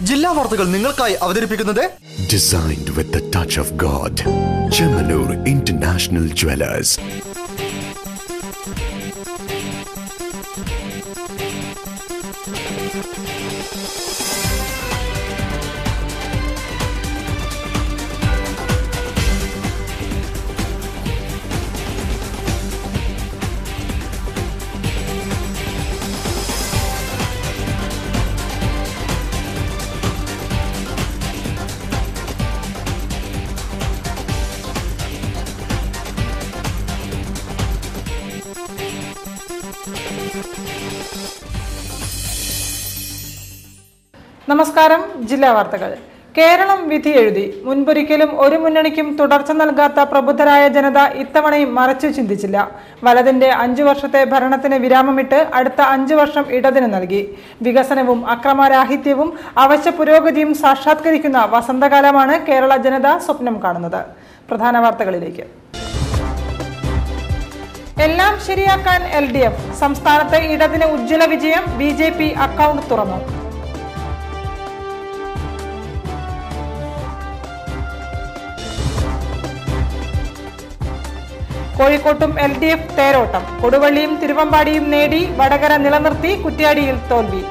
ജില്ലാ വാർത്തകൾ നിങ്ങൾക്കായി അവതരിപ്പിക്കുന്നത് Designed with the touch of God. Chemanur International Jewelers. നമസ്കാരം. ജില്ലാ വാർത്തകൾ. കേരളം വിധി എഴുതി. മുൻപൊരിക്കലും ഒരു മുന്നണിക്കും തുടർച്ച നൽകാത്ത പ്രബുദ്ധരായ ജനത ഇത്തവണയും മറച്ചു ചിന്തിച്ചില്ല. വലതിന്റെ 5 വർഷത്തെ ഭരണത്തിന് വിരാമമിട്ട് അടുത്ത 5 വർഷം ഇടതിന് നൽകി. വികസനവും അക്രമരാഹിത്യവും അവശ്യ പുരോഗതിയും സാക്ഷാത്കരിക്കുന്ന വസന്തകാലമാണ് കേരള ജനത സ്വപ്നം കാണുന്നത്. പ്രധാന വാർത്തകളിലേക്ക്. എല്ലാം ശരിയാക്കാൻ LDF. സംസ്ഥാനത്തെ ഇടതിന് ഉജ്ജ്വല വിജയം. BJP അക്കൗണ്ട് തുറന്നു. കോഴിക്കോട്ടും LDF തേരോട്ടം. കൊടുവള്ളിയും തിരുവമ്പാടിയും നേടി. വടകര നിലനിർത്തി. കുറ്റ്യാടിയിൽ തോൽവി.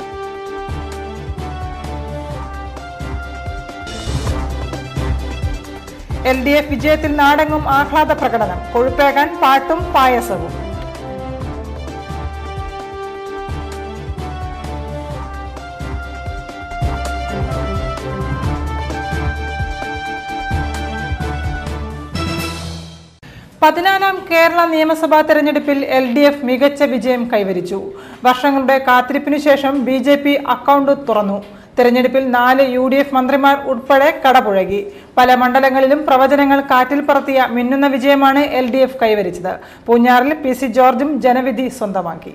LDF വിജയത്തിൽ നാടെങ്ങും ആഹ്ലാദ പ്രകടനം. കൊഴുപ്പേകാൻ പാട്ടും പായസവും. പതിനാലാം കേരള നിയമസഭാ തെരഞ്ഞെടുപ്പിൽ LDF മികച്ച വിജയം കൈവരിച്ചു. വർഷങ്ങളുടെ കാത്തിരിപ്പിനു ശേഷം BJP അക്കൗണ്ട് തുറന്നു. തെരഞ്ഞെടുപ്പിൽ 4 UDF മന്ത്രിമാർ ഉൾപ്പെടെ കടപുഴകി. പല മണ്ഡലങ്ങളിലും പ്രവചനങ്ങൾ കാറ്റിൽ പറത്തിയ മിന്നുന്ന വിജയമാണ് LDF കൈവരിച്ചത്. പൂഞ്ഞാറിൽ PC ജോർജും ജനവിധി സ്വന്തമാക്കി.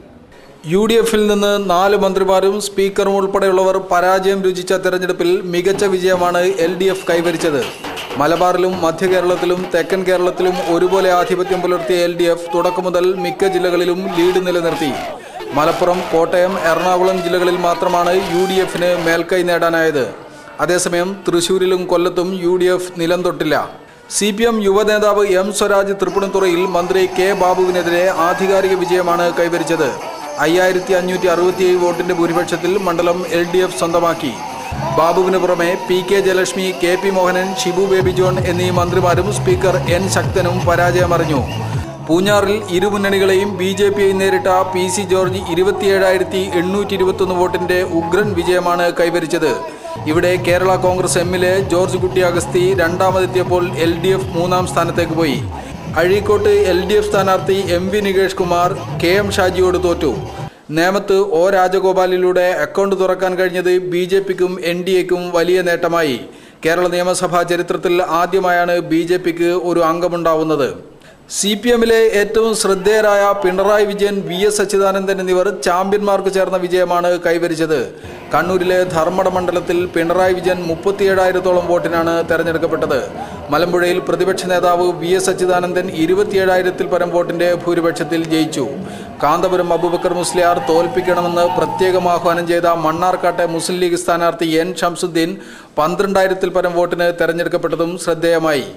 UDFിൽ നിന്ന് 4 മന്ത്രിമാരും സ്പീക്കറും ഉൾപ്പെടെയുള്ളവർ പരാജയം രുചിച്ച തെരഞ്ഞെടുപ്പിൽ മികച്ച വിജയമാണ് LDF കൈവരിച്ചത്. മലബാറിലും മധ്യ കേരളത്തിലും തെക്കൻ കേരളത്തിലും ഒരുപോലെ ആധിപത്യം പുലർത്തിയ LDF തുടക്കം മുതൽ മിക്ക ജില്ലകളിലും ലീഡ് നിലനിർത്തി. മലപ്പുറം, കോട്ടയം, എറണാകുളം ജില്ലകളിൽ മാത്രമാണ് UDFിന് മേൽക്കൈ നേടാനായത്. അതേസമയം തൃശൂരിലും കൊല്ലത്തും UDF നിലം തൊട്ടില്ല. CPM യുവനേതാവ് M സ്വരാജ് തൃപ്പൂണിത്തുറയിൽ മന്ത്രി K ബാബുവിനെതിരെ ആധികാരിക വിജയമാണ് കൈവരിച്ചത്. 5567 വോട്ടിന്റെ ഭൂരിപക്ഷത്തിൽ മണ്ഡലം LDF സ്വന്തമാക്കി. ബാബുവിന് പുറമെ PK Jayalakshmi, KP Mohanan, Shibu baby John എന്നീ മന്ത്രിമാരും സ്പീക്കർ N ശക്തനും പരാജയമറിഞ്ഞു. പൂഞ്ഞാറിൽ ഇരുമുന്നണികളെയും BJPയെയും നേരിട്ട PC ജോർജ് 27,821 വോട്ടിന്റെ ഉഗ്രൻ വിജയമാണ് കൈവരിച്ചത്. ഇവിടെ കേരള കോൺഗ്രസ് എമ്മിലെ ജോർജ് കുട്ടി അഗസ്തി രണ്ടാമതെത്തിയപ്പോൾ LDF 3-ാം സ്ഥാനത്തേക്ക് പോയി. അഴീക്കോട്ട് LDF സ്ഥാനാർത്ഥി MV നികേഷ് കുമാർ KM ഷാജിയോട് തോറ്റു. നേമത്ത് O രാജഗോപാലിലൂടെ അക്കൗണ്ട് തുറക്കാൻ കഴിഞ്ഞത് BJPക്കും NDAക്കും വലിയ നേട്ടമായി. കേരള നിയമസഭാ ചരിത്രത്തിൽ ആദ്യമായാണ് BJPക്ക് ഒരു അംഗമുണ്ടാവുന്നത്. CPMലെ ഏറ്റവും ശ്രദ്ധേയരായ പിണറായി വിജയൻ, VS അച്യുതാനന്ദൻ എന്നിവർ ചാമ്പ്യന്മാർക്ക് ചേർന്ന വിജയമാണ് കൈവരിച്ചത്. കണ്ണൂരിലെ ധർമ്മട മണ്ഡലത്തിൽ പിണറായി വിജയൻ 37,000-ഓളം വോട്ടിനാണ് തെരഞ്ഞെടുക്കപ്പെട്ടത്. മലമ്പുഴയിൽ പ്രതിപക്ഷ നേതാവ് VS അച്യുതാനന്ദൻ 27,000-ൽ പരം വോട്ടിന്റെ ഭൂരിപക്ഷത്തിൽ ജയിച്ചു. കാന്തപുരം അബൂബക്കർ മുസ്ലിയാർ തോൽപ്പിക്കണമെന്ന് പ്രത്യേകം ആഹ്വാനം ചെയ്ത മണ്ണാർക്കാട്ടെ മുസ്ലിം ലീഗ് സ്ഥാനാർത്ഥി N ഷംസുദ്ദീൻ 12,000-ൽ പരം വോട്ടിന് തെരഞ്ഞെടുക്കപ്പെട്ടതും ശ്രദ്ധേയമായി.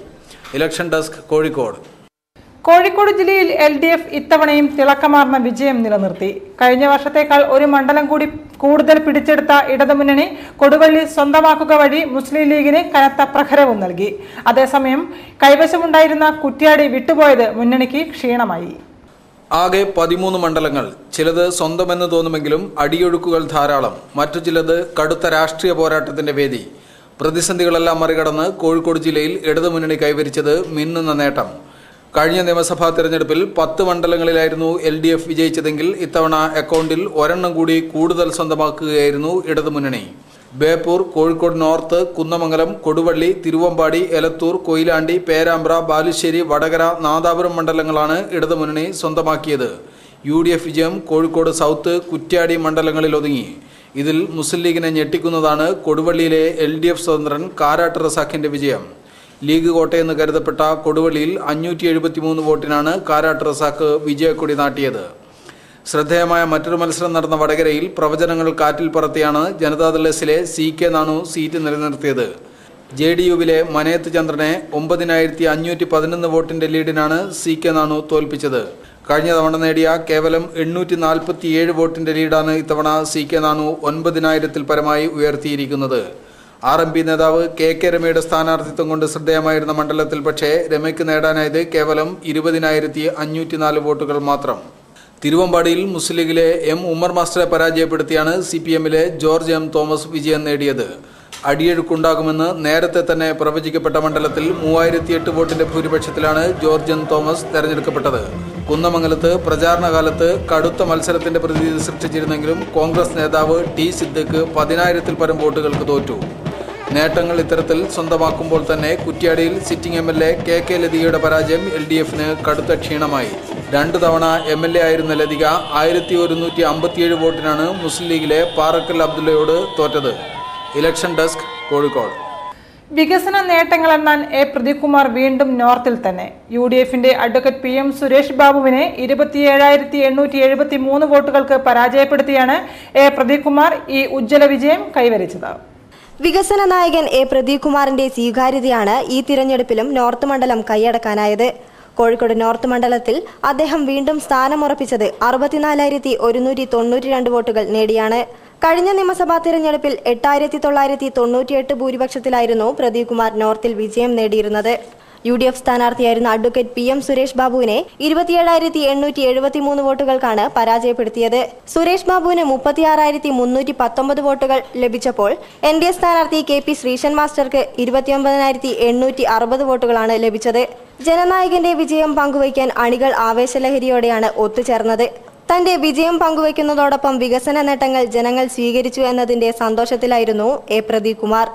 Election desk, Kozhikode. കോഴിക്കോട് ജില്ലയിൽ LDF ഇത്തവണയും തിളക്കമാർന്ന വിജയം നിലനിർത്തി. കഴിഞ്ഞ വർഷത്തേക്കാൾ ഒരു മണ്ഡലം കൂടി കൂടുതൽ പിടിച്ചെടുത്ത ഇടതുമുന്നണി കൊടുവള്ളി സ്വന്തമാക്കുക വഴി മുസ്ലിം ലീഗിന് കനത്ത പ്രഹരവും നൽകി. അതേസമയം കൈവശമുണ്ടായിരുന്ന കുറ്റ്യാടി വിട്ടുപോയത് മുന്നണിക്ക് ക്ഷീണമായി. ആകെ 13 മണ്ഡലങ്ങൾ. ചിലത് സ്വന്തമെന്ന് തോന്നുമെങ്കിലും അടിയൊഴുക്കുകൾ ധാരാളം. മറ്റു ചിലത് കടുത്ത രാഷ്ട്രീയ പോരാട്ടത്തിന്റെ വേദി. പ്രതിസന്ധികളെല്ലാം മറികടന്ന് കോഴിക്കോട് ജില്ലയിൽ ഇടതുമുന്നണി കൈവരിച്ചത് മിന്നുന്ന നേട്ടം. കഴിഞ്ഞ നിയമസഭാ തെരഞ്ഞെടുപ്പിൽ 10 മണ്ഡലങ്ങളിലായിരുന്നു LDF വിജയിച്ചതെങ്കിൽ ഇത്തവണ അക്കൗണ്ടിൽ ഒരെണ്ണം കൂടി കൂടുതൽ സ്വന്തമാക്കുകയായിരുന്നു ഇടതുമുന്നണി. ബേപ്പൂർ, കോഴിക്കോട് നോർത്ത്, കുന്നമംഗലം, കൊടുവള്ളി, തിരുവമ്പാടി, എലത്തൂർ, കൊയിലാണ്ടി, പേരാമ്പ്ര, ബാലുശ്ശേരി, വടകര, നാദാപുരം മണ്ഡലങ്ങളാണ് ഇടതുമുന്നണി സ്വന്തമാക്കിയത്. UDF വിജയം കോഴിക്കോട് സൗത്ത്, കുറ്റ്യാടി മണ്ഡലങ്ങളിൽ ഒതുങ്ങി. ഇതിൽ മുസ്ലിം ലീഗിനെ ഞെട്ടിക്കുന്നതാണ് കൊടുവള്ളിയിലെ LDF സ്വതന്ത്രൻ കാരാട്ട് റസാഖിന്റെ വിജയം. ലീഗ് കോട്ടയെന്ന് കരുതപ്പെട്ട കൊടുവള്ളിയിൽ 573 വോട്ടിനാണ് കാരാട്ട് റസാഖ് വിജയക്കൊടി നാട്ടിയത്. ശ്രദ്ധേയമായ മറ്റൊരു മത്സരം നടന്ന വടകരയിൽ പ്രവചനങ്ങൾ കാറ്റിൽ പറത്തിയാണ് ജനതാദൾ എസിലെ CK നാണു സീറ്റ് നിലനിർത്തിയത്. JDUവിലെ മനയത്ത് ചന്ദ്രനെ 9511 വോട്ടിന്റെ ലീഡിനാണ് CK നാണു തോൽപ്പിച്ചത്. കഴിഞ്ഞ തവണ നേടിയ കേവലം 847 വോട്ടിന്റെ ലീഡാണ് ഇത്തവണ CK നാണു 9000-ൽ പരമായി ഉയർത്തിയിരിക്കുന്നത്. RMP നേതാവ് KK രമയുടെ സ്ഥാനാർത്ഥിത്വം കൊണ്ട് ശ്രദ്ധേയമായിരുന്ന മണ്ഡലത്തിൽ പക്ഷേ രമയ്ക്ക് നേടാനായത് കേവലം 20,504 വോട്ടുകൾ മാത്രം. തിരുവമ്പാടിയിൽ മുസ്ലിം ലീഗിലെ M ഉമ്മർ മാസ്റ്ററെ പരാജയപ്പെടുത്തിയാണ് CPMലെ ജോർജ് M തോമസ് വിജയം നേടിയത്. അടിയൊഴുക്കുണ്ടാകുമെന്ന് നേരത്തെ തന്നെ പ്രവചിക്കപ്പെട്ട മണ്ഡലത്തിൽ 3008 വോട്ടിന്റെ ഭൂരിപക്ഷത്തിലാണ് ജോർജ് M തോമസ് തെരഞ്ഞെടുക്കപ്പെട്ടത്. കുന്നമംഗലത്ത് പ്രചാരണ കാലത്ത് കടുത്ത മത്സരത്തിന്റെ പ്രതീതി സൃഷ്ടിച്ചിരുന്നെങ്കിലും കോൺഗ്രസ് നേതാവ് T സിദ്ദിഖ് 10,000-ൽ പരം വോട്ടുകൾക്ക് തോറ്റു. നേട്ടങ്ങൾ ഇത്തരത്തിൽ സ്വന്തമാക്കുമ്പോൾ തന്നെ കുറ്റ്യാടിയിൽ സിറ്റിംഗ് MLA KK ലതികയുടെ പരാജയം LDFന് കടുത്ത ക്ഷീണമായി. 2 തവണ MLA ആയിരുന്ന ലതിക 1157 വോട്ടിനാണ് മുസ്ലിം ലീഗിലെ പാറക്കൽ അബ്ദുള്ളയോട് തോറ്റത്. Election desk, Kozhikode. വികസന നേട്ടങ്ങൾ എണ്ണാൻ പ്രദീപ് കുമാർ വീണ്ടും നോർത്തിൽ തന്നെ. UDFന്റെ അഡ്വക്കേറ്റ് PM സുരേഷ് ബാബുവിനെ 27,873 വോട്ടുകൾക്ക് പരാജയപ്പെടുത്തിയാണ് പ്രദീപ് കുമാർ ഈ ഉജ്ജ്വല വിജയം കൈവരിച്ചത്. വികസന നായകൻ പ്രദീപ് കുമാറിന്റെ സ്വീകാര്യതയാണ് ഈ തിരഞ്ഞെടുപ്പിലും നോർത്ത് മണ്ഡലം കൈയടക്കാനായത്. കോഴിക്കോട് നോർത്ത് മണ്ഡലത്തിൽ അദ്ദേഹം വീണ്ടും സ്ഥാനമുറപ്പിച്ചത് 64,192 വോട്ടുകൾ നേടിയാണ്. കഴിഞ്ഞ നിയമസഭാ തിരഞ്ഞെടുപ്പിൽ 8,998 ഭൂരിപക്ഷത്തിലായിരുന്നു പ്രദീപ് കുമാർ നോർത്തിൽ വിജയം നേടിയിരുന്നത്. UDF സ്ഥാനാർത്ഥിയായിരുന്ന അഡ്വക്കേറ്റ് PM സുരേഷ് ബാബുവിനെ 27,873 വോട്ടുകൾക്കാണ് പരാജയപ്പെടുത്തിയത്. സുരേഷ് ബാബുവിന് 36,319 വോട്ടുകൾ ലഭിച്ചപ്പോൾ NDA സ്ഥാനാർത്ഥി KP ശ്രീശൻ മാസ്റ്റർക്ക് 29,860 വോട്ടുകളാണ് ലഭിച്ചത്. ജനനായകന്റെ വിജയം പങ്കുവയ്ക്കാൻ അണികൾ ആവേശലഹരിയോടെയാണ് ഒത്തുചേർന്നത്. തന്റെ വിജയം പങ്കുവയ്ക്കുന്നതോടൊപ്പം വികസന നേട്ടങ്ങൾ ജനങ്ങൾ സ്വീകരിച്ചു എന്നതിന്റെ സന്തോഷത്തിലായിരുന്നു പ്രദീപ് കുമാർ.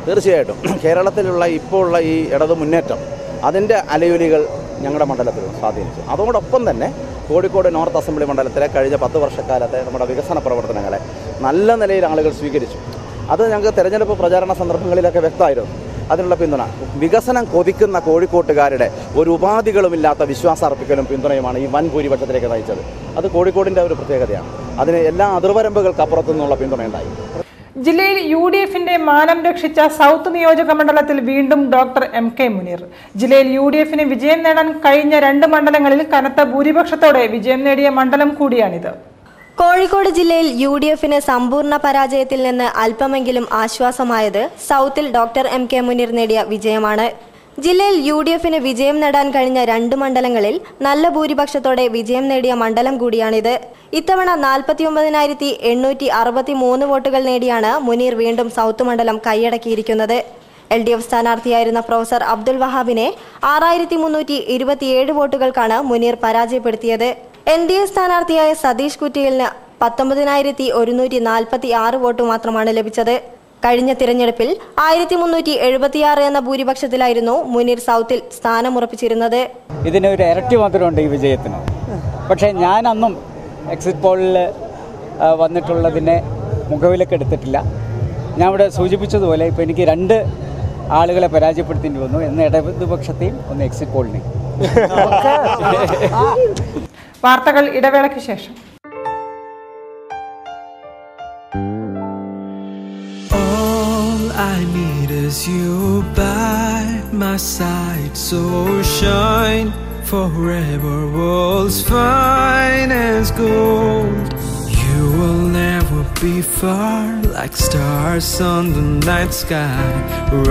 തീർച്ചയായിട്ടും കേരളത്തിലുള്ള ഇപ്പോൾ ഉള്ള ഈ ഇടതു മുന്നേറ്റം അതിൻ്റെ അലയൊലികൾ ഞങ്ങളുടെ മണ്ഡലത്തിൽ സ്വാധീനിച്ചു. അതോടൊപ്പം തന്നെ കോഴിക്കോട് നോർത്ത് അസംബ്ലി മണ്ഡലത്തിലെ കഴിഞ്ഞ 10 വർഷക്കാലത്തെ നമ്മുടെ വികസന പ്രവർത്തനങ്ങളെ നല്ല നിലയിൽ ആളുകൾ സ്വീകരിച്ചു. അത് ഞങ്ങൾക്ക് തെരഞ്ഞെടുപ്പ് പ്രചാരണ സന്ദർഭങ്ങളിലൊക്കെ വ്യക്തമായിരുന്നു. അതിനുള്ള പിന്തുണ വികസനം കൊതിക്കുന്ന കോഴിക്കോട്ടുകാരുടെ ഒരു ഉപാധികളുമില്ലാത്ത വിശ്വാസാർപ്പിക്കലും പിന്തുണയുമാണ് ഈ വൻ ഭൂരിപക്ഷത്തിലേക്ക് നയിച്ചത്. അത് കോഴിക്കോടിൻ്റെ ഒരു പ്രത്യേകതയാണ്. അതിന് എല്ലാ അതിർവരമ്പുകൾക്കപ്പുറത്തു നിന്നുള്ള പിന്തുണയുണ്ടായി. ജില്ലയിൽ UDFന്റെ മാനം രക്ഷിച്ച സൗത്ത് നിയോജക മണ്ഡലത്തിൽ വീണ്ടും ഡോക്ടർ MK മുനീർ. ജില്ലയിൽ UDFന് വിജയം നേടാൻ കഴിഞ്ഞ 2 മണ്ഡലങ്ങളിൽ കനത്ത ഭൂരിപക്ഷത്തോടെ വിജയം നേടിയ മണ്ഡലം കൂടിയാണിത്. കോഴിക്കോട് ജില്ലയിൽ UDFന് സമ്പൂർണ്ണ പരാജയത്തിൽ നിന്ന് അല്പമെങ്കിലും ആശ്വാസമായത് സൗത്തിൽ ഡോക്ടർ MK മുനീർ നേടിയ വിജയമാണ്. ജില്ലയിൽ UDFന് വിജയം നേടാൻ കഴിഞ്ഞ 2 മണ്ഡലങ്ങളിൽ നല്ല ഭൂരിപക്ഷത്തോടെ വിജയം നേടിയ മണ്ഡലം കൂടിയാണിത്. ഇത്തവണ 49,863 വോട്ടുകൾ നേടിയാണ് മുനീർ വീണ്ടും സൗത്ത് മണ്ഡലം കൈയടക്കിയിരിക്കുന്നത്. LDF സ്ഥാനാർത്ഥിയായിരുന്ന പ്രൊഫസർ അബ്ദുൽ വഹാബിനെ 6,327 വോട്ടുകൾക്കാണ് മുനീർ പരാജയപ്പെടുത്തിയത്. NDA സ്ഥാനാർത്ഥിയായ സതീഷ് കുറ്റിയലിന് 19,146 വോട്ട് മാത്രമാണ് ലഭിച്ചത്. കഴിഞ്ഞ തിരഞ്ഞെടുപ്പിൽ 1,376 എന്ന ഭൂരിപക്ഷത്തിലായിരുന്നു മുനീർ സൗത്തിൽ സ്ഥാനമുറപ്പിച്ചിരുന്നത്. ഇതിനൊരു ഇരട്ടി മധുരമുണ്ട് ഈ വിജയത്തിന്. പക്ഷേ ഞാൻ അന്നും എക്സിറ്റ് പോളിൽ വന്നിട്ടുള്ളതിനെ മുഖവിലേക്ക് എടുത്തിട്ടില്ല. ഞാൻ ഇവിടെ സൂചിപ്പിച്ചതുപോലെ ഇപ്പോൾ എനിക്ക് 2 ആളുകളെ പരാജയപ്പെടുത്തേണ്ടി വന്നു. ഒന്ന് ഇടതുപക്ഷത്തെയും ഒന്ന് എക്സിറ്റ് പോളിനെയും. വാർത്തകൾ ഇടവേളയ്ക്ക് ശേഷം. I need is you by my side, so shine forever, world's fine as gold. You will never be far, like stars on the night sky,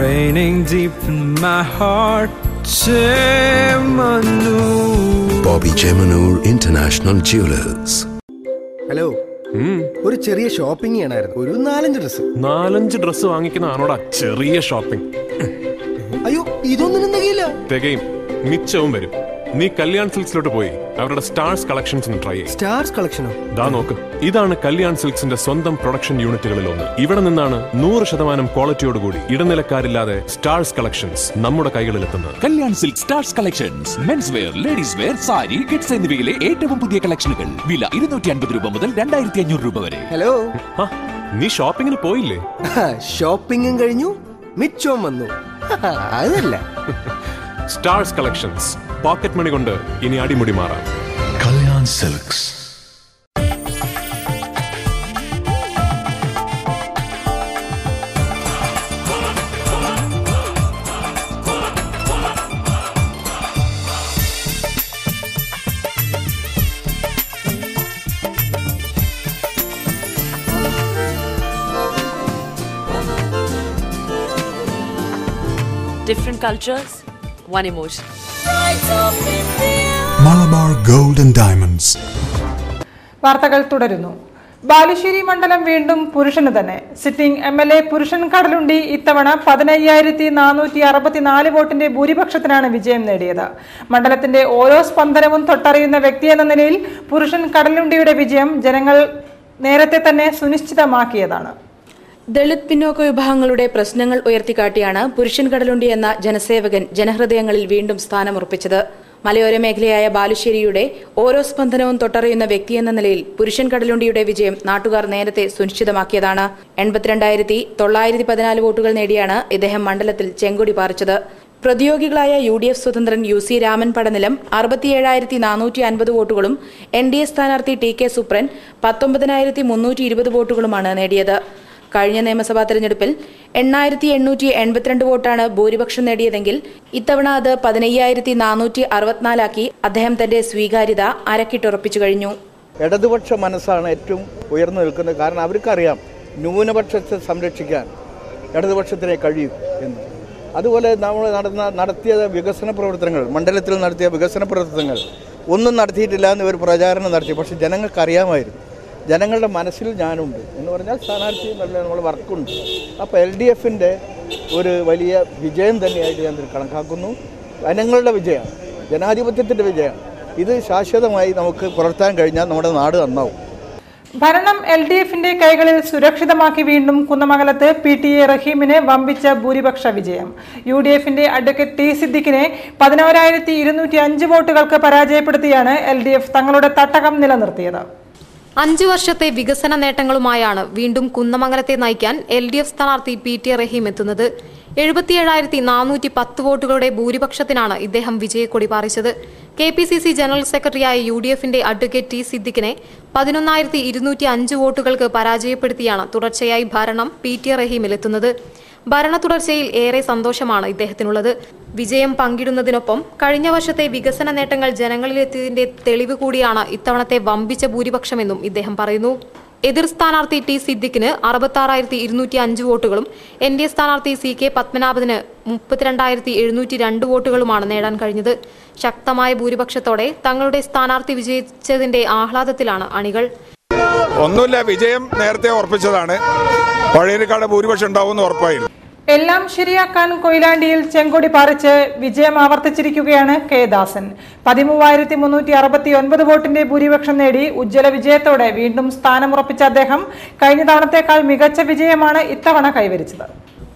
raining deep in my heart. Chemanur. Bobby Chemanur International Jewelers. Hello, ഒരു ചെറിയ shopping ചെയ്യണമായിരുന്നു. ഒരു 4-5 dress വാങ്ങിക്കുന്നതാണോടാ ചെറിയ shopping? അയ്യോ, ഇതൊന്നും തികയില്ല. തികയും, മിച്ചവും വരും. നീ കല്യാൺ സിൽക്സിലോട്ട് പോയി അവരുടെ സ്റ്റാർസ് കളക്ഷൻസ് ഒന്ന് ട്രൈ ചെയ്യും. സ്റ്റാർസ് കളക്ഷനോ? ദാ നോക്ക്, ഇതാണ് കല്യാൺ സിൽക്സിന്റെ സ്വന്തം പ്രൊഡക്ഷൻ യൂണിറ്റുകളിൽ ഒന്ന്. ഇവിടെ നിന്നാണ് 100% ക്വാളിറ്റിയോടുകൂടി ഇടനിലക്കാരില്ലാതെ സ്റ്റാർസ് കളക്ഷൻസ് നമ്മുടെ കൈകളിലെത്തുന്നത്. Kalyan silk stars collections, men's wear, ladies wear, sari, kids എന്നിവയിലെ ഏറ്റവും പുതിയ കളക്ഷനുകൾ. വില 250 രൂപ മുതൽ 2,500 രൂപ വരെ. ഹലോ, നീ ഷോപ്പിങ്ങിന് പോയില്ലേ? ഷോപ്പിംഗും കഴിഞ്ഞു, മിച്ചവും വന്നു. അതല്ല സ്റ്റാർസ് കളക്ഷൻസ്, പോക്കറ്റ് മണി കൊണ്ട് ഇനി അടിമുടി മാറാം. Kalyan Silks. Different cultures, one emotion. Malabar Gold and Diamonds. വാർത്തകൾ തുടരുന്നു. ബാലുശ്ശേരി മണ്ഡലം വീണ്ടും പുരുഷന് തന്നെ. സിറ്റിംഗ് MLA പുരുഷൻ കടലുണ്ടി ഇത്തവണ 15,464 വോട്ടിന്റെ ഭൂരിപക്ഷത്തിനാണ് വിജയം നേടിയത്. മണ്ഡലത്തിന്റെ ഓരോ സ്പന്ദനവും തൊട്ടറിയുന്ന വ്യക്തിയെന്ന നിലയിൽ പുരുഷൻ കടലുണ്ടിയുടെ വിജയം ജനങ്ങൾ നേരത്തെ തന്നെ സുനിശ്ചിതമാക്കിയതാണ്. ദളിത് പിന്നോക്ക വിഭാഗങ്ങളുടെ പ്രശ്നങ്ങൾ ഉയർത്തിക്കാട്ടിയാണ് പുരുഷൻ കടലുണ്ടി എന്ന ജനസേവകൻ ജനഹൃദയങ്ങളിൽ വീണ്ടും സ്ഥാനമുറപ്പിച്ചത്. മലയോര മേഖലയായ ബാലുശ്ശേരിയുടെ ഓരോ സ്പന്ദനവും തൊട്ടറിയുന്ന വ്യക്തിയെന്ന നിലയിൽ പുരുഷൻ കടലുണ്ടിയുടെ വിജയം നാട്ടുകാർ നേരത്തെ സുനിശ്ചിതമാക്കിയതാണ്. 82,914 വോട്ടുകൾ നേടിയാണ് ഇദ്ദേഹം മണ്ഡലത്തിൽ ചെങ്കൊടി പാറിച്ചത്. പ്രതിയോഗികളായ UDF സ്വതന്ത്രൻ UC രാമൻ പടനിലം 67,450 വോട്ടുകളും NDA സ്ഥാനാർത്ഥി TK സുപ്രൻ 19,320 വോട്ടുകളുമാണ് നേടിയത്. കഴിഞ്ഞ നിയമസഭാ തെരഞ്ഞെടുപ്പിൽ 8,882 വോട്ടാണ് ഭൂരിപക്ഷം നേടിയതെങ്കിൽ ഇത്തവണ അത് 15,464 അദ്ദേഹം തന്റെ സ്വീകാര്യത അരക്കിട്ടുറപ്പിച്ചു കഴിഞ്ഞു. ഇടതുപക്ഷ മനസ്സാണ് ഏറ്റവും ഉയർന്നു നിൽക്കുന്നത്. കാരണം അവർക്കറിയാം ന്യൂനപക്ഷത്തെ സംരക്ഷിക്കാൻ ഇടതുപക്ഷത്തിനെ കഴിയും എന്ന്. അതുപോലെ നമ്മൾ നടത്തിയ വികസന പ്രവർത്തനങ്ങൾ, മണ്ഡലത്തിൽ നടത്തിയ വികസന പ്രവർത്തനങ്ങൾ ഒന്നും നടത്തിയിട്ടില്ല എന്ന് ഇവർ പ്രചാരണം നടത്തി. പക്ഷേ ജനങ്ങൾക്കറിയാമായിരുന്നു, ജനങ്ങളുടെ മനസ്സിൽ ഞാനുണ്ട് എന്ന് പറഞ്ഞാൽ സ്ഥാനാർത്ഥി നല്ല നമ്മൾ വർക്കുണ്ട്. അപ്പോൾ LDFൻ്റെ ഒരു വലിയ വിജയം തന്നെയായിട്ട് ഞാൻ കണക്കാക്കുന്നു. ജനങ്ങളുടെ വിജയമാണ്, ജനാധിപത്യത്തിൻ്റെ വിജയമാണ്. ഇത് ശാശ്വതമായി നമുക്ക് പുലർത്താൻ കഴിഞ്ഞാൽ നമ്മുടെ നാട് നന്നാവും. ഭരണം LDFന്റെ കൈകളിൽ സുരക്ഷിതമാക്കി വീണ്ടും കുന്നമംഗലത്ത് PTA റഹീമിന് വമ്പിച്ച ഭൂരിപക്ഷ വിജയം. UDFന്റെ അഡ്വക്കേറ്റ് T സിദ്ദിഖിനെ 11,205 വോട്ടുകൾക്ക് പരാജയപ്പെടുത്തിയാണ് LDF തങ്ങളുടെ തട്ടകം നിലനിർത്തിയത്. 5 വർഷത്തെ വികസന നേട്ടങ്ങളുമായാണ് വീണ്ടും കുന്നമംഗലത്തെ നയിക്കാൻ LDF സ്ഥാനാർത്ഥി PTA റഹീം എത്തുന്നത്. 77,410 വോട്ടുകളുടെ ഭൂരിപക്ഷത്തിനാണ് ഇദ്ദേഹം വിജയക്കൊടി പാറിച്ചത്. KPCC ജനറൽ സെക്രട്ടറിയായ UDFന്റെ അഡ്വക്കേറ്റ് T സിദ്ദിഖിനെ 11,205 വോട്ടുകൾക്ക് പരാജയപ്പെടുത്തിയാണ് തുടർച്ചയായി ഭരണം PTA റഹീമിലെത്തുന്നത്. ഭരണ തുടർച്ചയിൽ ഏറെ സന്തോഷമാണ് ഇദ്ദേഹത്തിനുള്ളത്. വിജയം പങ്കിടുന്നതിനൊപ്പം കഴിഞ്ഞ വർഷത്തെ വികസന നേട്ടങ്ങൾ ജനങ്ങളിലെത്തിയതിന്റെ തെളിവ് കൂടിയാണ് ഇത്തവണത്തെ വമ്പിച്ച ഭൂരിപക്ഷമെന്നും ഇദ്ദേഹം പറയുന്നു. എതിർ സ്ഥാനാർത്ഥി T സിദ്ദിഖിന് 66,205 വോട്ടുകളും NDA സ്ഥാനാർത്ഥി CK പത്മനാഭന് 32,702 വോട്ടുകളുമാണ് നേടാൻ കഴിഞ്ഞത്. ശക്തമായ ഭൂരിപക്ഷത്തോടെ തങ്ങളുടെ സ്ഥാനാർത്ഥി വിജയിച്ചതിന്റെ ആഹ്ലാദത്തിലാണ് അണികൾ. ഒന്നുമില്ല, വിജയം നേരത്തെ ഉറപ്പിച്ചതാണ്. പഴയതിനേക്കാളും ഭൂരിപക്ഷം ഉണ്ടാവുമെന്ന് ഉറപ്പായിരുന്നു. എല്ലാം ശരിയാക്കാൻ കൊയിലാണ്ടിയിൽ ചെങ്കൊടി പാറിച്ച് വിജയം ആവർത്തിച്ചിരിക്കുകയാണ് K ദാസൻ. 13,369 വോട്ടിന്റെ ഭൂരിപക്ഷം നേടി ഉജ്ജ്വല വിജയത്തോടെ വീണ്ടും സ്ഥാനമുറപ്പിച്ച അദ്ദേഹം കഴിഞ്ഞ തവണത്തേക്കാൾ മികച്ച വിജയമാണ് ഇത്തവണ കൈവരിച്ചത്.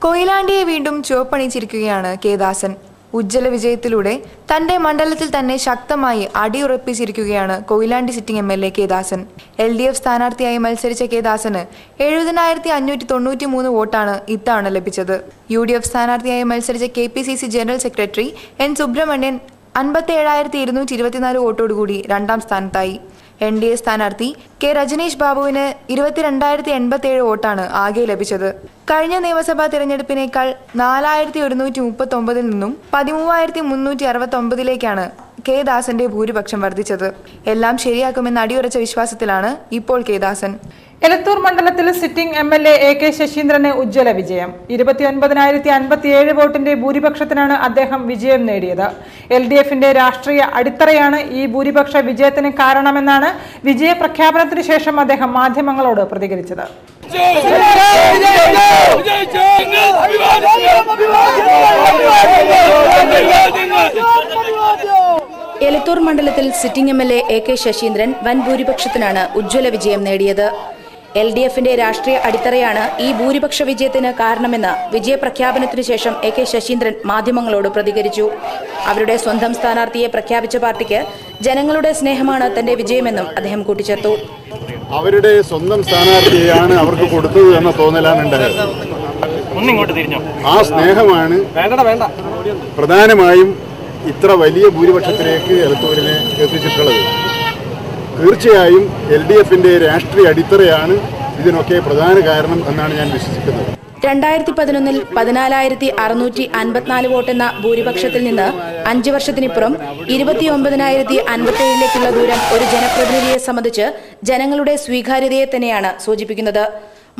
കൊയിലാണ്ടിയെ വീണ്ടും ചുവപ്പണിച്ചിരിക്കുകയാണ് K ദാസൻ. ഉജ്ജ്വല വിജയത്തിലൂടെ തന്റെ മണ്ഡലത്തിൽ തന്നെ ശക്തമായി അടിയുറപ്പിച്ചിരിക്കുകയാണ് കൊയിലാണ്ടി സിറ്റിംഗ് MLA K ദാസൻ. LDF സ്ഥാനാർത്ഥിയായി മത്സരിച്ച K ദാസന് 70,593 വോട്ടാണ് ഇത്തവണ ലഭിച്ചത്. UDF സ്ഥാനാർത്ഥിയായി മത്സരിച്ച KPCC general secretary N Subramanian 57,224 വോട്ടോടുകൂടി രണ്ടാം സ്ഥാനത്തായി. NDA സ്ഥാനാർത്ഥി K രജനീഷ് ബാബുവിന് 22,087 വോട്ടാണ് ആകെ ലഭിച്ചത്. കഴിഞ്ഞ നിയമസഭാ തിരഞ്ഞെടുപ്പിനേക്കാൾ 4,139 നിന്നും 13,369 K ദാസന്റെ ഭൂരിപക്ഷം വർദ്ധിച്ചത്. എല്ലാം ശരിയാക്കുമെന്ന് അടിയുറച്ച വിശ്വാസത്തിലാണ് ഇപ്പോൾ K ദാസൻ. എലത്തൂർ മണ്ഡലത്തിൽ സിറ്റിംഗ് MLA AK ശശീന്ദ്രന് ഉജ്ജ്വല വിജയം. 29,057 വോട്ടിന്റെ ഭൂരിപക്ഷത്തിനാണ് അദ്ദേഹം വിജയം നേടിയത്. LDFന്റെ രാഷ്ട്രീയ അടിത്തറയാണ് ഈ ഭൂരിപക്ഷ വിജയത്തിന് കാരണമെന്നാണ് വിജയ പ്രഖ്യാപനത്തിന് ശേഷം അദ്ദേഹം മാധ്യമങ്ങളോട് പ്രതികരിച്ചത്. എലത്തൂർ മണ്ഡലത്തിൽ സിറ്റിംഗ് MLA AK ശശീന്ദ്രൻ വൻ ഭൂരിപക്ഷത്തിനാണ് ഉജ്ജ്വല വിജയം നേടിയത്. LDFന്റെ രാഷ്ട്രീയ അടിത്തറയാണ് ഈ ഭൂരിപക്ഷ വിജയത്തിന് കാരണമെന്ന് വിജയപ്രഖ്യാപനത്തിനു ശേഷം AK ശശീന്ദ്രൻ മാധ്യമങ്ങളോട് പ്രതികരിച്ചു. അവരുടെ സ്വന്തം സ്ഥാനാർത്ഥിയെ പ്രഖ്യാപിച്ച പാർട്ടിക്ക് ജനങ്ങളുടെ സ്നേഹമാണ് തന്റെ വിജയമെന്നും അദ്ദേഹം കൂട്ടിച്ചേർത്തു. അവരുടെ സ്വന്തം സ്ഥാനാർത്ഥിയാണ് അവർക്ക് കൊടുത്തത് എന്ന തോന്നലാണ് ഉണ്ടായത്. ആ സ്നേഹമാണ് പ്രധാനമായും ഇത്ര വലിയ ഭൂരിപക്ഷത്തിലേക്ക് എലത്തൂരിനെ എത്തിച്ചിട്ടുള്ളത്. തീർച്ചയായും LDFന്റെ രാഷ്ട്രീയ അടിത്തറയാണ് ഇതിനൊക്കെ പ്രധാന കാരണം എന്നാണ് ഞാൻ വിശ്വസിക്കുന്നത്. 2011 14,654 വോട്ടെന്ന ഭൂരിപക്ഷത്തിൽ നിന്ന് 5 വർഷത്തിനിപ്പുറം 29,057 ദൂരം ഒരു ജനപ്രതിനിധിയെ സംബന്ധിച്ച് ജനങ്ങളുടെ സ്വീകാര്യതയെ തന്നെയാണ് സൂചിപ്പിക്കുന്നത്.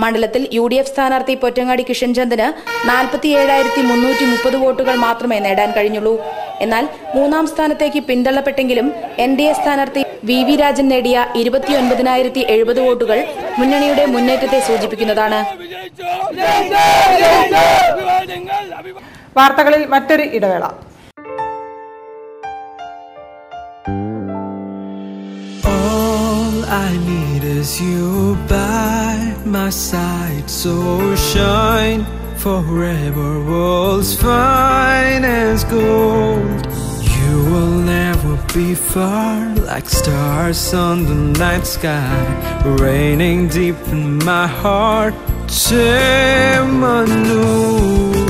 മണ്ഡലത്തിൽ UDF സ്ഥാനാർത്ഥി പൊറ്റങ്ങാടി കിഷൻചന്ദിന് 47,330 വോട്ടുകൾ മാത്രമേ നേടാൻ കഴിഞ്ഞുള്ളൂ. എന്നാൽ മൂന്നാം സ്ഥാനത്തേക്ക് പിന്തള്ളപ്പെട്ടെങ്കിലും NDA സ്ഥാനാർത്ഥി VV രാജൻ നേടിയ 29,070 വോട്ടുകൾ മുന്നണിയുടെ മുന്നേറ്റത്തെ സൂചിപ്പിക്കുന്നതാണ്. വാർത്തകളിൽ മറ്റൊരു ഇടവേള. I need is you by my side, so shine forever, world's fine as gold. You will never be far, like stars on the night sky, raining deep in my heart. Chemanur.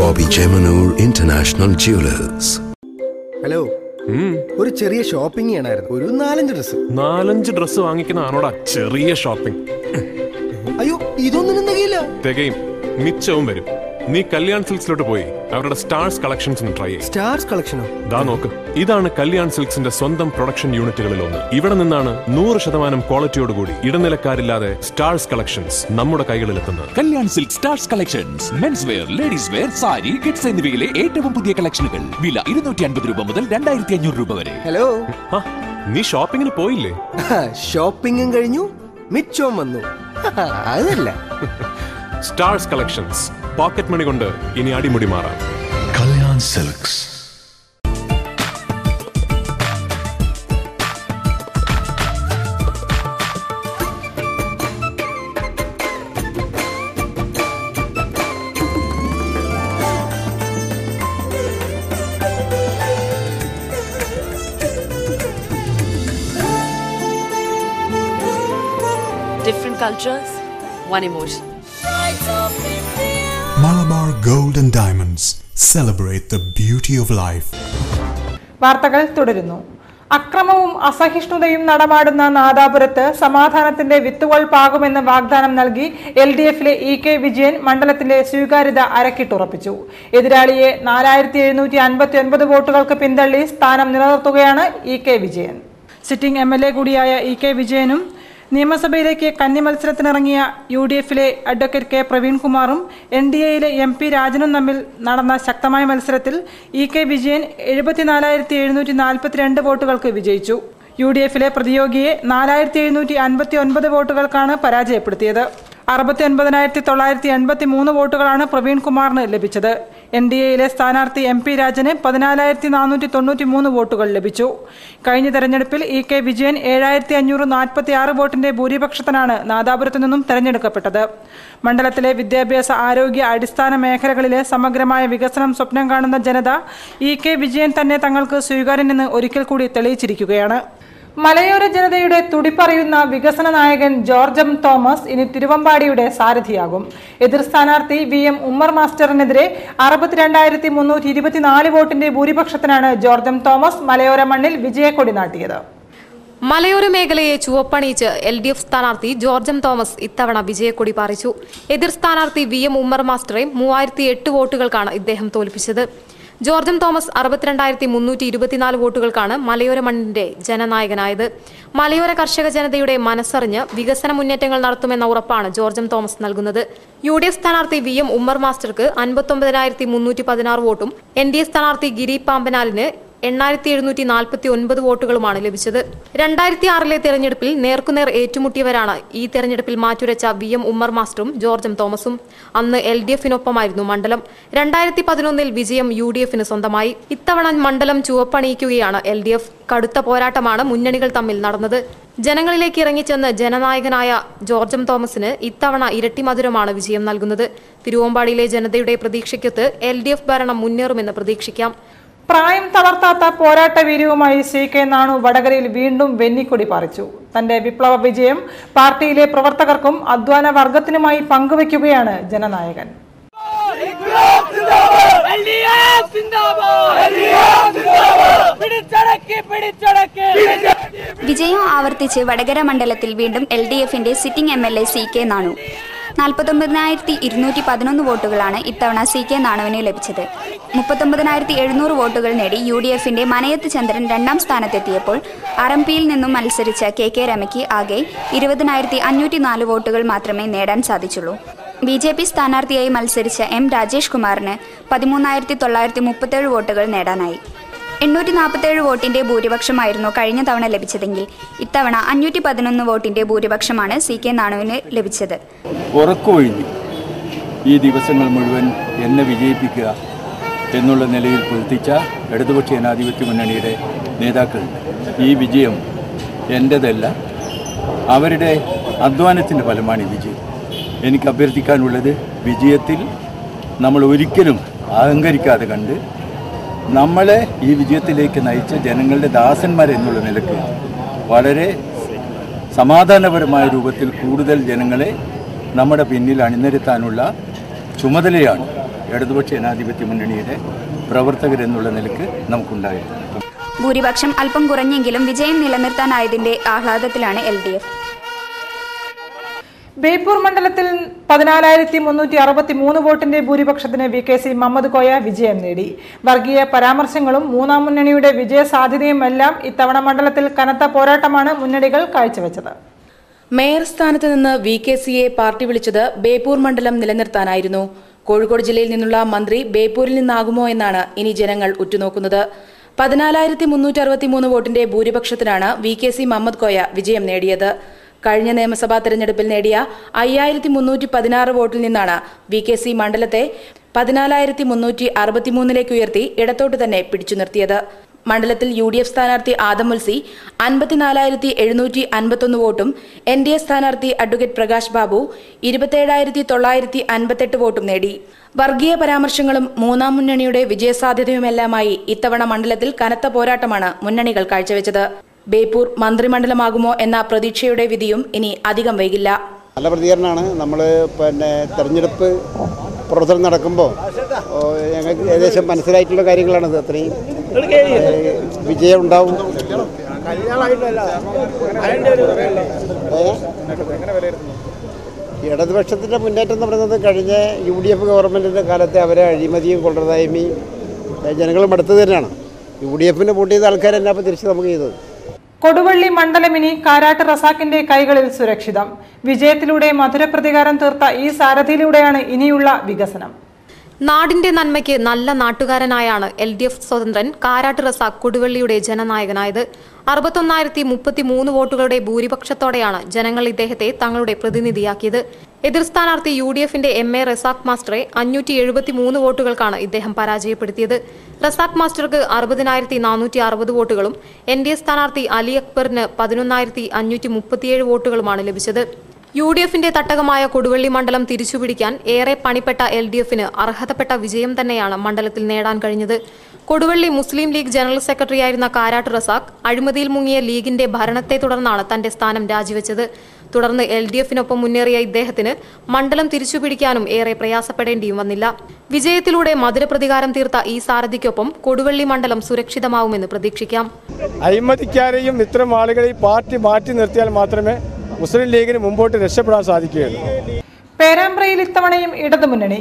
Bobby Chemanur International Jewelers. Hello, ഒരു ചെറിയ shopping ചെയ്യണമായിരുന്നു. ഒരു 4-5 dress വാങ്ങിക്കുന്നതാണോടാ ചെറിയ shopping? അയ്യോ, ഇതൊന്നും തികയില്ല. തികയും, മിച്ചവും വരും. നീ കല്യാൺ സിൽക്സിലോട്ട് പോയി അവരുടെ സ്റ്റാർസ് കളക്ഷൻസ് ഒന്ന് ട്രൈ ചെയ്യും. സ്റ്റാർസ് കളക്ഷനോ? ദാ നോക്ക്, ഇതാണ് കല്യാൺ സിൽക്സിന്റെ സ്വന്തം പ്രൊഡക്ഷൻ യൂണിറ്റുകളിൽ ഒന്ന്. ഇവിടെ നിന്നാണ് 100% ക്വാളിറ്റിയോടുകൂടി ഇടനിലക്കാരില്ലാതെ സ്റ്റാർസ് കളക്ഷൻസ് നമ്മുടെ കൈകളിലെത്തുന്നത്. Kalyan silk stars collections, men's wear, ladies wear, sari, kids എന്നിവയിലെ ഏറ്റവും പുതിയ കളക്ഷനുകൾ. വില 250 രൂപ മുതൽ 2,500 രൂപ വരെ. ഹലോ, നീ ഷോപ്പിങ്ങിന് പോയില്ലേ? ഷോപ്പിംഗും കഴിഞ്ഞു, മിച്ചവും വന്നു. അതല്ല സ്റ്റാർസ് കളക്ഷൻസ്, പോക്കറ്റ് മണി കൊണ്ട് ഇനി അടിമുടി മാറാം. Kalyan Silks. Different cultures, one emotion. Malabar Gold and Diamonds. Celebrate the beauty of life. വാർത്തകൾ തുടരുന്നു. അക്രമവും അസഹിഷ്ണുതയും നടമാടുന്ന നാദാപുരത്ത് സമാധാനത്തിന്റെ വിത്തുകൾ പാകുമെന്ന് വാഗ്ദാനം നൽകി LDFിലെ EK വിജയൻ മണ്ഡലത്തിന്റെ സ്വീകാര്യത അരക്കിട്ടുറപ്പിച്ചു. എതിരാളിയെ 4,759 വോട്ടുകൾക്ക് പിന്തള്ളി സ്ഥാനം നിലനിർത്തുകയാണ് EK വിജയൻ. സിറ്റിംഗ് MLA കൂടിയായ EK വിജയനും നിയമസഭയിലേക്ക് കന്നി മത്സരത്തിനിറങ്ങിയ UDFിലെ അഡ്വക്കേറ്റ് K പ്രവീൺകുമാറും NDAയിലെ MP രാജനും തമ്മിൽ നടന്ന ശക്തമായ മത്സരത്തിൽ EK വിജയൻ 74,742 വോട്ടുകൾക്ക് വിജയിച്ചു. UDFിലെ പ്രതിയോഗിയെ 4,759 വോട്ടുകൾക്കാണ് പരാജയപ്പെടുത്തിയത്. 69,983 വോട്ടുകളാണ് പ്രവീൺകുമാറിന് ലഭിച്ചത്. NDAയിലെ സ്ഥാനാർത്ഥി MP രാജന് 14,493 വോട്ടുകൾ ലഭിച്ചു. കഴിഞ്ഞ തെരഞ്ഞെടുപ്പിൽ EK വിജയൻ 7,546 വോട്ടിന്റെ ഭൂരിപക്ഷത്തിനാണ് നാദാപുരത്തു നിന്നും തെരഞ്ഞെടുക്കപ്പെട്ടത്. മണ്ഡലത്തിലെ വിദ്യാഭ്യാസ, ആരോഗ്യ, അടിസ്ഥാന മേഖലകളിലെ സമഗ്രമായ വികസനം സ്വപ്നം കാണുന്ന ജനത EK വിജയൻ തന്നെ തങ്ങൾക്ക് സ്വീകാര്യനെന്ന് ഒരിക്കൽ കൂടി തെളിയിച്ചിരിക്കുകയാണ്. മലയോര ജനതയുടെ തുടിപ്പറിയുന്ന വികസന നായകൻ ജോർജ് എം തോമസ് ഇനി തിരുവമ്പാടിയുടെ സാരഥിയാകും. എതിർ സ്ഥാനാർത്ഥി VM ഉമ്മർ മാസ്റ്ററിനെതിരെ 62,324 വോട്ടിന്റെ ഭൂരിപക്ഷത്തിനാണ് ജോർജ് എം തോമസ് മലയോര മണ്ണിൽ വിജയക്കൊടി നാട്ടിയത്. മലയോര മേഖലയെ ചുവപ്പണിയിച്ച് LDF സ്ഥാനാർത്ഥി ജോർജ് എം തോമസ് ഇത്തവണ വിജയക്കൊടി പാറിച്ചു. എതിർ സ്ഥാനാർത്ഥി VM ഉമ്മർ മാസ്റ്ററെ 3,008 വോട്ടുകൾക്കാണ് ഇദ്ദേഹം തോൽപ്പിച്ചത്. ജോർജ് എം തോമസ് 62,324 വോട്ടുകൾക്കാണ് മലയോര മണ്ണിന്റെ ജനനായകനായത്. മലയോര കർഷക ജനതയുടെ മനസ്സറിഞ്ഞ് വികസന മുന്നേറ്റങ്ങൾ നടത്തുമെന്ന ഉറപ്പാണ് ജോർജ് എം തോമസ് നൽകുന്നത്. UDF സ്ഥാനാർത്ഥി VM ഉമ്മർ മാസ്റ്റർക്ക് 59,316 വോട്ടും NDA സ്ഥാനാർത്ഥി ഗിരി പാമ്പനാലിന് 8,749 വോട്ടുകളുമാണ് ലഭിച്ചത്. 2006 തെരഞ്ഞെടുപ്പിൽ നേർക്കുനേർ ഏറ്റുമുട്ടിയവരാണ് ഈ തെരഞ്ഞെടുപ്പിൽ മാറ്റുരച്ച VM ഉമ്മർ മാസ്റ്ററും ജോർജ് എം തോമസും. അന്ന് LDFിനൊപ്പമായിരുന്നു മണ്ഡലം. 2011 വിജയം UDFന് സ്വന്തമായി. ഇത്തവണ മണ്ഡലം ചുവപ്പണിയിക്കുകയാണ് LDF. കടുത്ത പോരാട്ടമാണ് മുന്നണികൾ തമ്മിൽ നടന്നത്. ജനങ്ങളിലേക്ക് ഇറങ്ങിച്ചെന്ന് ജനനായകനായ ജോർജ് എം തോമസിന് ഇത്തവണ ഇരട്ടി മധുരമാണ് വിജയം നൽകുന്നത്. തിരുവമ്പാടിയിലെ ജനതയുടെ പ്രതീക്ഷയ്ക്കൊത്ത് LDF ഭരണം മുന്നേറുമെന്ന് പ്രതീക്ഷിക്കാം. പ്രായം തളർത്താത്ത പോരാട്ട വീര്യവുമായി CK നാണു വടകരയിൽ വീണ്ടും വെന്നിക്കൊടി പാറിച്ചു. തന്റെ വിപ്ലവ വിജയം പാർട്ടിയിലെ പ്രവർത്തകർക്കും അധ്വാന വർഗത്തിനുമായി പങ്കുവയ്ക്കുകയാണ് ജനനായകൻ. വിജയം ആവർത്തിച്ച് വടകര മണ്ഡലത്തിൽ വീണ്ടും LDFന്റെ സിറ്റിംഗ് MLA CK നാണു. 49,211 വോട്ടുകളാണ് ഇത്തവണ CK നാണുവിന് ലഭിച്ചത്. 39,700 വോട്ടുകൾ നേടി UDFന്റെ മനയത്ത് ചന്ദ്രൻ രണ്ടാം സ്ഥാനത്തെത്തിയപ്പോൾ RMPയിൽ നിന്നും മത്സരിച്ച KK രമയ്ക്ക് ആകെ 20,504 വോട്ടുകൾ മാത്രമേ നേടാൻ സാധിച്ചുള്ളൂ. BJP സ്ഥാനാർത്ഥിയായി മത്സരിച്ച M. രാജേഷ് കുമാറിന് 13,937 വോട്ടുകൾ നേടാനായി. 847 വോട്ടിന്റെ ഭൂരിപക്ഷമായിരുന്നു കഴിഞ്ഞ തവണ ലഭിച്ചതെങ്കിൽ ഇത്തവണ 511 വോട്ടിന്റെ ഭൂരിപക്ഷമാണ് CK നാണുവിന് ലഭിച്ചത്. ഉറക്കൊഴിഞ്ഞു ഈ ദിവസങ്ങൾ മുഴുവൻ എന്നെ വിജയിപ്പിക്കുക എന്നുള്ള നിലയിൽ പ്രവർത്തിച്ച ഇടതുപക്ഷ ജനാധിപത്യ മുന്നണിയുടെ നേതാക്കൾ ഈ വിജയം എൻ്റെതല്ല, അവരുടെ അധ്വാനത്തിൻ്റെ ഫലമാണ് ഈ വിജയം. എനിക്ക് അഭ്യർത്ഥിക്കാനുള്ളത് വിജയത്തിൽ നമ്മൾ ഒരിക്കലും അഹങ്കരിക്കാതെ കണ്ട് നമ്മളെ ഈ വിജയത്തിലേക്ക് നയിച്ച ജനങ്ങളുടെ ദാസന്മാരെന്നുള്ള നിലക്ക് വളരെ സമാധാനപരമായ രൂപത്തിൽ കൂടുതൽ ജനങ്ങളെ നമ്മുടെ പിന്നിൽ അണിനിരത്താനുള്ള ചുമതലയാണ് ഇടതുപക്ഷ ജനാധിപത്യ മുന്നണിയുടെ പ്രവർത്തകരെന്നുള്ള നിലക്ക് നമുക്കുണ്ടായത്. ഭൂരിപക്ഷം അല്പം കുറഞ്ഞെങ്കിലും വിജയം നിലനിർത്താനായതിന്റെ ആഹ്ലാദത്തിലാണ് LDF. ബേപ്പൂർ മണ്ഡലത്തിൽ 14,363 വോട്ടിന്റെ ഭൂരിപക്ഷത്തിന് VKC മുഹമ്മദ് കോയ വിജയം നേടി. വർഗീയ പരാമർശങ്ങളും മൂന്നാം മുന്നണിയുടെ വിജയ സാധ്യതയുമെല്ലാം ഇത്തവണ മണ്ഡലത്തിൽ കനത്ത പോരാട്ടമാണ് മുന്നണികൾ കാഴ്ചവെച്ചത്. മേയർ സ്ഥാനത്ത് നിന്ന് VKCയെ പാർട്ടി വിളിച്ചത് ബേപ്പൂർ മണ്ഡലം നിലനിർത്താനായിരുന്നു. കോഴിക്കോട് ജില്ലയിൽ നിന്നുള്ള മന്ത്രി ബേപ്പൂരിൽ നിന്നാകുമോ എന്നാണ് ഇനി ജനങ്ങൾ ഉറ്റുനോക്കുന്നത്. 14,363 വോട്ടിന്റെ ഭൂരിപക്ഷത്തിനാണ് VKC മുഹമ്മദ് കോയ വിജയം നേടിയത്. കഴിഞ്ഞ നിയമസഭാ തെരഞ്ഞെടുപ്പിൽ നേടിയ 5,316 വോട്ടിൽ നിന്നാണ് VKC മണ്ഡലത്തെ 14,363 ഉയർത്തി ഇടത്തോട്ട് തന്നെ പിടിച്ചു നിർത്തിയത്. മണ്ഡലത്തിൽ UDF സ്ഥാനാർത്ഥി ആദം മുൽസി 54,751 വോട്ടും NDA സ്ഥാനാർത്ഥി അഡ്വക്കേറ്റ് പ്രകാശ് ബാബു 27,958 വോട്ടും നേടി. വർഗീയ പരാമർശങ്ങളും മൂന്നാം മുന്നണിയുടെ വിജയസാധ്യതയുമെല്ലാമായി ഇത്തവണ മണ്ഡലത്തിൽ കനത്ത പോരാട്ടമാണ് മുന്നണികൾ കാഴ്ചവെച്ചത്. ബേപ്പൂർ മന്ത്രിമണ്ഡലമാകുമോ എന്ന പ്രതീക്ഷയുടെ വിധിയും ഇനി അധികം വൈകില്ല. നല്ല പ്രതികരണമാണ്. നമ്മൾ തെരഞ്ഞെടുപ്പ് പ്രവർത്തനം നടക്കുമ്പോൾ ഞങ്ങൾക്ക് ഏകദേശം മനസ്സിലായിട്ടുള്ള കാര്യങ്ങളാണത്. അത്രയും വിജയം ഉണ്ടാവും. ഇടതുപക്ഷത്തിൻ്റെ മുന്നേറ്റം എന്ന് പറയുന്നത് കഴിഞ്ഞ UDF ഗവൺമെൻറ്റിൻ്റെ കാലത്തെ അവരെ അഴിമതിയും കൊള്ളരുതായ്മയും ജനങ്ങളും അടുത്തത് തന്നെയാണ്. UDFന് വോട്ട് ചെയ്ത ആൾക്കാരെല്ലാം അപ്പോൾ തിരിച്ച് നമുക്ക് ചെയ്തത്. കൊടുവള്ളി മണ്ഡലമിനി കാരാട്ട് റസാക്കിന്റെ കൈകളിൽ സുരക്ഷിതം. വിജയത്തിലൂടെ മധുരപ്രതികാരം തീർത്ത ഈ സാരഥിയിലൂടെയാണ് ഇനിയുള്ള വികസനം. നാടിന്റെ നന്മയ്ക്ക് നല്ല നാട്ടുകാരനായാണ് LDF സ്വതന്ത്രൻ കാരാട്ട് റസാഖ് കൊടുവള്ളിയുടെ ജനനായകനായത്. 61,033 വോട്ടുകളുടെ ഭൂരിപക്ഷത്തോടെയാണ് ജനങ്ങൾ ഇദ്ദേഹത്തെ തങ്ങളുടെ പ്രതിനിധിയാക്കിയത്. എതിർ സ്ഥാനാർത്ഥി UDFന്റെ MA റസാഖ് മാസ്റ്ററെ 573 വോട്ടുകൾക്കാണ് ഇദ്ദേഹം പരാജയപ്പെടുത്തിയത്. റസാഖ് മാസ്റ്റർക്ക് 60,460 വോട്ടുകളും NDA സ്ഥാനാർത്ഥി അലി അക്ബറിന് 11,537 വോട്ടുകളുമാണ് ലഭിച്ചത്. UDFന്റെ തട്ടകമായ കൊടുവള്ളി മണ്ഡലം തിരിച്ചുപിടിക്കാൻ ഏറെ പണിപ്പെട്ട LDFന് അർഹതപ്പെട്ട വിജയം തന്നെയാണ് മണ്ഡലത്തിൽ നേടാൻ കഴിഞ്ഞത്. കൊടുവള്ളി മുസ്ലിം ലീഗ് ജനറൽ സെക്രട്ടറിയായിരുന്ന കാരാട്ട് റസാഖ് അഴിമതിയിൽ മുങ്ങിയ ലീഗിന്റെ ഭരണത്തെ തുടർന്നാണ് തന്റെ സ്ഥാനം രാജിവെച്ചത്. തുടർന്ന് LDFനൊപ്പം മുന്നേറിയ ഇദ്ദേഹത്തിന് മണ്ഡലം തിരിച്ചുപിടിക്കാനും ഏറെ പ്രയാസപ്പെടേണ്ടിയും വന്നില്ല. വിജയത്തിലൂടെ മധുരപ്രതികാരം തീർത്ത ഈ സാരഥിക്കൊപ്പം കൊടുവള്ളി മണ്ഡലം സുരക്ഷിതമാവുമെന്ന് പ്രതീക്ഷിക്കാം. അഴിമതിക്കാരെയും ഇത്തരം ആളുകളെ പാർട്ടി മാറ്റി നിർത്തിയാൽ മാത്രമേ മുസ്ലിം ലീഗിന് മുമ്പോട്ട് രക്ഷപ്പെടാൻ സാധിക്കുകയുള്ളൂ. പേരാമ്പ്രയിൽ ഇത്തവണയും ഇടതുമുന്നണി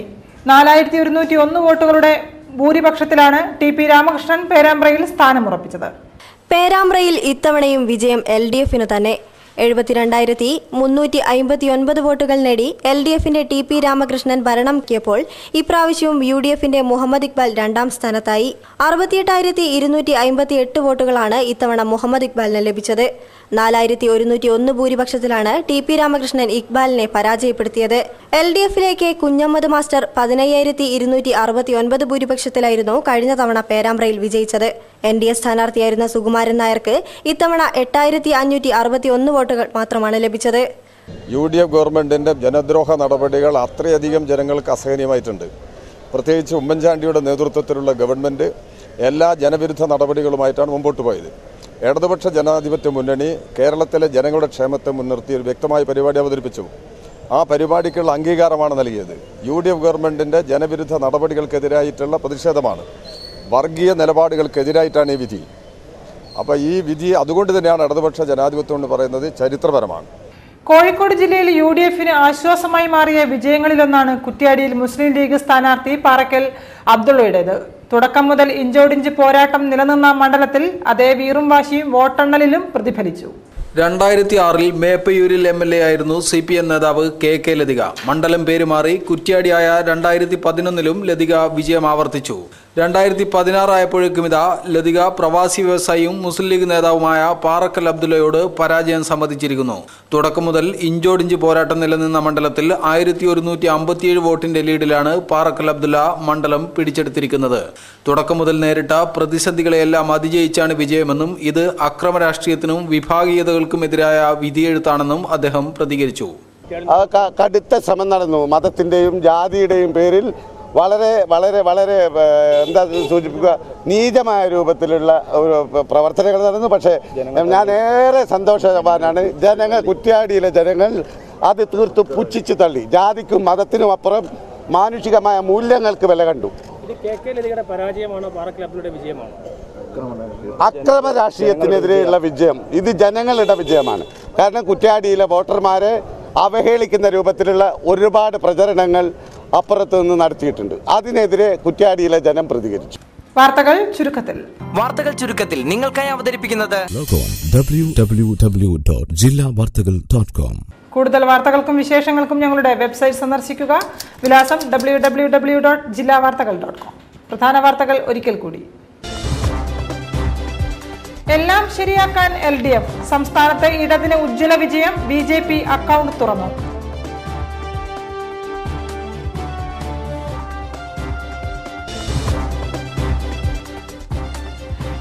4,101 വോട്ടുകളുടെ ഭൂരിപക്ഷത്തിലാണ് TP രാമകൃഷ്ണൻ പേരാമ്പ്രയിൽ സ്ഥാനമുറപ്പിച്ചത്. പേരാമ്പ്രയിൽ ഇത്തവണയും വിജയം LDFന് തന്നെ. 72,359 വോട്ടുകൾ നേടി LDFന്റെ TP രാമകൃഷ്ണൻ ഭരണമാക്കിയപ്പോൾ ഇപ്രാവശ്യവും UDFന്റെ മുഹമ്മദ് ഇക്ബാൽ രണ്ടാം സ്ഥാനത്തായി. 68,258 വോട്ടുകളാണ് ഇത്തവണ മുഹമ്മദ് ഇക്ബാലിന് ലഭിച്ചത്. 4,101 ഭൂരിപക്ഷത്തിലാണ് TP രാമകൃഷ്ണൻ ഇക്ബാലിനെ പരാജയപ്പെടുത്തിയത്. LDFിലേക്ക് കുഞ്ഞമ്മദ് മാസ്റ്റർ 15,269 ഭൂരിപക്ഷത്തിലായിരുന്നു കഴിഞ്ഞ തവണ പേരാമ്പ്രയിൽ വിജയിച്ചത്. NDA സ്ഥാനാർത്ഥിയായിരുന്ന സുകുമാരൻ നായർക്ക് ഇത്തവണ 8,561 വോട്ടുകൾ മാത്രമാണ് ലഭിച്ചത്. UDF ഗവൺമെന്റിന്റെ ജനദ്രോഹ നടപടികൾ അത്രയധികം ജനങ്ങൾക്ക് അസഹനീയമായിട്ടുണ്ട്. പ്രത്യേകിച്ച് ഉമ്മൻചാണ്ടിയുടെ നേതൃത്വത്തിലുള്ള ഗവൺമെന്റ് എല്ലാ ജനവിരുദ്ധ നടപടികളുമായിട്ടാണ് മുമ്പോട്ട് പോയത്. ഇടതുപക്ഷ ജനാധിപത്യ മുന്നണി കേരളത്തിലെ ജനങ്ങളുടെ ക്ഷേമത്തെ മുൻനിർത്തി ഒരു വ്യക്തമായ പരിപാടി അവതരിപ്പിച്ചു. ആ പരിപാടിക്കുള്ള അംഗീകാരമാണ് നൽകിയത്. UDF ഗവൺമെന്റിന്റെ ജനവിരുദ്ധ നടപടികൾക്കെതിരായിട്ടുള്ള പ്രതിഷേധമാണ്. വർഗീയ നിലപാടുകൾക്കെതിരായിട്ടാണ് ഈ വിധി. അപ്പോൾ ഈ വിധി അതുകൊണ്ട് തന്നെയാണ് ഇടതുപക്ഷ ജനാധിപത്യം എന്ന് പറയുന്നത് ചരിത്രപരമാണ്. കോഴിക്കോട് ജില്ലയിൽ UDFന് ആശ്വാസമായി മാറിയ വിജയങ്ങളിലൊന്നാണ് കുറ്റ്യാടിയിൽ മുസ്ലിം ലീഗ് സ്ഥാനാർത്ഥി പാറക്കൽ അബ്ദുള്ളയുടേത്. തുടക്കം മുതൽ ഇഞ്ചോടിഞ്ച് പോരാട്ടം നിലനിന്ന മണ്ഡലത്തിൽ അതേ വീറും വാശിയും വോട്ടെണ്ണലിലും പ്രതിഫലിച്ചു. 2006 മേപ്പയൂരിൽ MLA ആയിരുന്നു CPM നേതാവ് KK ലതിക. മണ്ഡലം പേരുമാറി കുറ്റ്യാടിയായ 2011 ലതിക വിജയം ആവർത്തിച്ചു. 2016 ആയപ്പോഴേക്കും ലതിക പ്രവാസി വ്യവസായിയും മുസ്ലിം ലീഗ് നേതാവുമായ പാറക്കൽ അബ്ദുള്ളയോട് പരാജയം സമ്മതിച്ചിരിക്കുന്നു. തുടക്കം മുതൽ ഇഞ്ചോടിഞ്ച് പോരാട്ടം നിലനിന്ന മണ്ഡലത്തിൽ 1157 വോട്ടിന്റെ ലീഡിലാണ് പാറക്കൽ അബ്ദുള്ള മണ്ഡലം പിടിച്ചെടുത്തിരിക്കുന്നത്. തുടക്കം മുതൽ നേരിട്ട പ്രതിസന്ധികളെയെല്ലാം അതിജയിച്ചാണ് വിജയമെന്നും ഇത് അക്രമ രാഷ്ട്രീയത്തിനും വിഭാഗീയതകൾക്കുമെതിരായ വിധിയെഴുത്താണെന്നും അദ്ദേഹം പ്രതികരിച്ചു. കടുത്ത ശ്രമം നടന്നു. മതത്തിന്റെയും ജാതിയുടെയും പേരിൽ വളരെ വളരെ വളരെ എന്താ സൂചിപ്പിക്കുക, നീചമായ രൂപത്തിലുള്ള ഒരു പ്രവർത്തനങ്ങൾ നടന്നു. പക്ഷേ ഞാൻ ഏറെ സന്തോഷവാനാണ്. കുറ്റ്യാടിയിലെ ജനങ്ങൾ അത് തീർത്തും പുച്ഛിച്ചു തള്ളി. ജാതിക്കും മതത്തിനും അപ്പുറം മാനുഷികമായ മൂല്യങ്ങൾക്ക് വില കണ്ടു. അക്രമ രാഷ്ട്രീയത്തിനെതിരെയുള്ള വിജയം ഇത് ജനങ്ങളുടെ വിജയമാണ്. കാരണം കുറ്റ്യാടിയിലെ വോട്ടർമാരെ അവഹേളിക്കുന്ന രൂപത്തിലുള്ള ഒരുപാട് പ്രചരണങ്ങൾ അപ്പുറത്ത് നിന്ന് നടത്തിയിട്ടുണ്ട്. അതിനെതിരെ കുറ്റ്യാടിയിലെ ജനം പ്രതികരിച്ചു. വാർത്തകൾ ചുരുക്കത്തിൽ നിങ്ങൾക്കായി അവതരിപ്പിക്കുന്നത് www.jillavartagal.com. കൂടുതൽ വാർത്തകൾക്കും വിശേഷങ്ങൾക്കും ഞങ്ങളുടെ വെബ്സൈറ്റ് സന്ദർശിക്കുക. വിലാസം www.jillavartagal.com. പ്രധാന വാർത്തകൾ ഒരിക്കൽ കൂടി. എല്ലാം ശരിയാക്കാൻ LDF. സംസ്ഥാനത്തെ ഇടതിന് ഉജ്ജ്വല വിജയം. BJP അക്കൗണ്ട് തുറന്നു.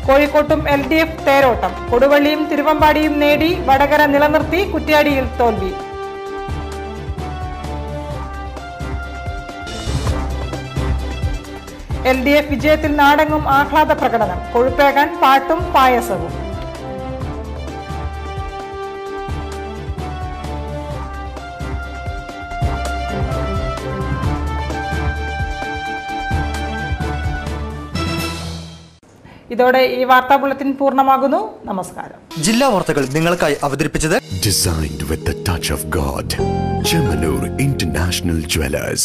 കോഴിക്കോട്ടും LDF തേരോട്ടം. കൊടുവള്ളിയും തിരുവമ്പാടിയും നേടി. വടകര നിലനിർത്തി. കുറ്റ്യാടിയിൽ തോൽവി. LDF വിജയത്തിൽ നാടെങ്ങും ആഹ്ലാദ പ്രകടനം. കൊഴുപ്പേകാൻ പാട്ടും പായസവും. ഇതോടെ ഈ വാർത്താ ബുള്ളറ്റിൻ പൂർണ്ണമാകുന്നു. നമസ്കാരം. ജില്ലാ വാർത്തകൾ നിങ്ങൾക്കായി അവതരിപ്പിച്ചത് Designed with the touch of God. Chemanur International Jewelers.